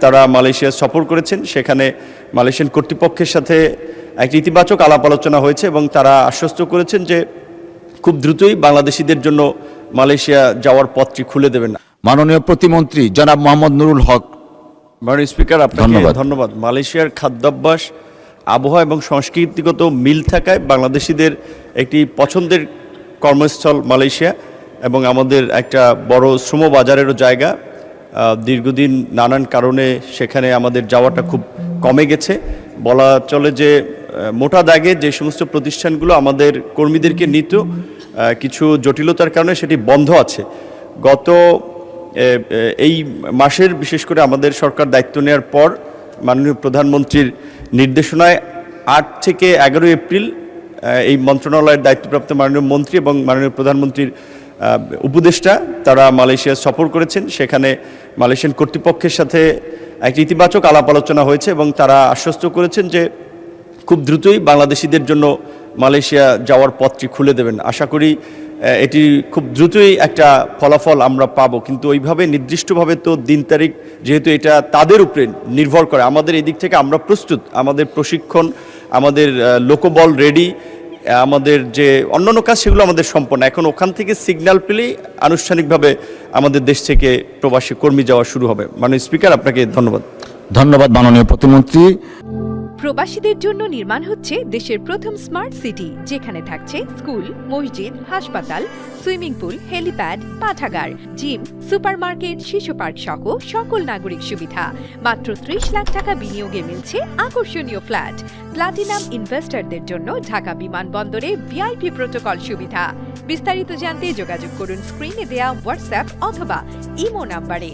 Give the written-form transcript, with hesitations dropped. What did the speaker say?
তারা মালয়েশিয়া সফর করেছেন। সেখানে মালয়েশিয়ান কর্তৃপক্ষের সাথে একটি ইতিবাচক আলাপ আলোচনা হয়েছে এবং তারা আশ্বস্ত করেছেন যে খুব দ্রুতই বাংলাদেশিদের জন্য মালয়েশিয়া যাওয়ার পথটি খুলে দেবেন। মাননীয় প্রতিমন্ত্রী জনাব মোহাম্মদ নুরুল হক। মাননীয় স্পিকার, আপনাকে ধন্যবাদ। মালয়েশিয়ার খাদ্যাভ্যাস, আবহাওয়া এবং সংস্কৃতিগত মিল থাকায় বাংলাদেশিদের একটি পছন্দের কর্মস্থল মালয়েশিয়া এবং আমাদের একটা বড় শ্রম বাজারেরও জায়গা। দীর্ঘদিন নানান কারণে সেখানে আমাদের যাওয়াটা খুব কমে গেছে। বলা চলে যে মোটা দাগে যে সমস্ত প্রতিষ্ঠানগুলো আমাদের কর্মীদেরকে নিত, কিছু জটিলতার কারণে সেটি বন্ধ আছে। গত এই মাসের বিশেষ করে আমাদের সরকার দায়িত্ব নেওয়ার পর মাননীয় প্রধানমন্ত্রীর নির্দেশনায় 8 থেকে 11 এপ্রিল এই মন্ত্রণালয়ের দায়িত্বপ্রাপ্ত মাননীয় মন্ত্রী এবং মাননীয় প্রধানমন্ত্রীর উপদেষ্টা তারা মালয়েশিয়া সফর করেছেন। সেখানে মালয়েশিয়ান কর্তৃপক্ষের সাথে একটি ইতিবাচক আলাপ আলোচনা হয়েছে এবং তারা আশ্বস্ত করেছেন যে খুব দ্রুতই বাংলাদেশিদের জন্য মালয়েশিয়া যাওয়ার পথটি খুলে দেবেন। আশা করি এটি খুব দ্রুতই একটা ফলাফল আমরা পাবো, কিন্তু ওইভাবে নির্দিষ্টভাবে তো দিন তারিখ, যেহেতু এটা তাদের উপরে নির্ভর করে। আমাদের এই দিক থেকে আমরা প্রস্তুত, আমাদের প্রশিক্ষণ, আমাদের লোকবল রেডি, আমাদের যে অন্যান্য কাজ সেগুলো আমাদের সম্পন্ন। এখন ওখান থেকে সিগন্যাল পেলেই আনুষ্ঠানিকভাবে আমাদের দেশ থেকে প্রবাসী কর্মী যাওয়া শুরু হবে। মাননীয় স্পিকার, আপনাকে ধন্যবাদ। ধন্যবাদ মাননীয় প্রতিমন্ত্রী। প্রবাসীদের জন্য নির্মাণ হচ্ছে দেশের প্রথম স্মার্ট সিটি, যেখানে থাকছে স্কুল, মসজিদ, হাসপাতাল, সুইমিং পুল, হেলিপ্যাড, পাঠাগার, জিম, সুপারমার্কেট, শিশু পার্ক সহ সকল নাগরিক সুবিধা। মাত্র 30 লাখ টাকা বিনিয়োগে মিলছে আকর্ষণীয় ফ্ল্যাট। প্লাটিনাম ইনভেস্টরদের জন্য ঢাকা বিমানবন্দরে ভিআইপি প্রোটোকল সুবিধা। বিস্তারিত জানতে যোগাযোগ করুন স্ক্রিনে দেয়া হোয়াটসঅ্যাপ অথবা ইমো নাম্বারে।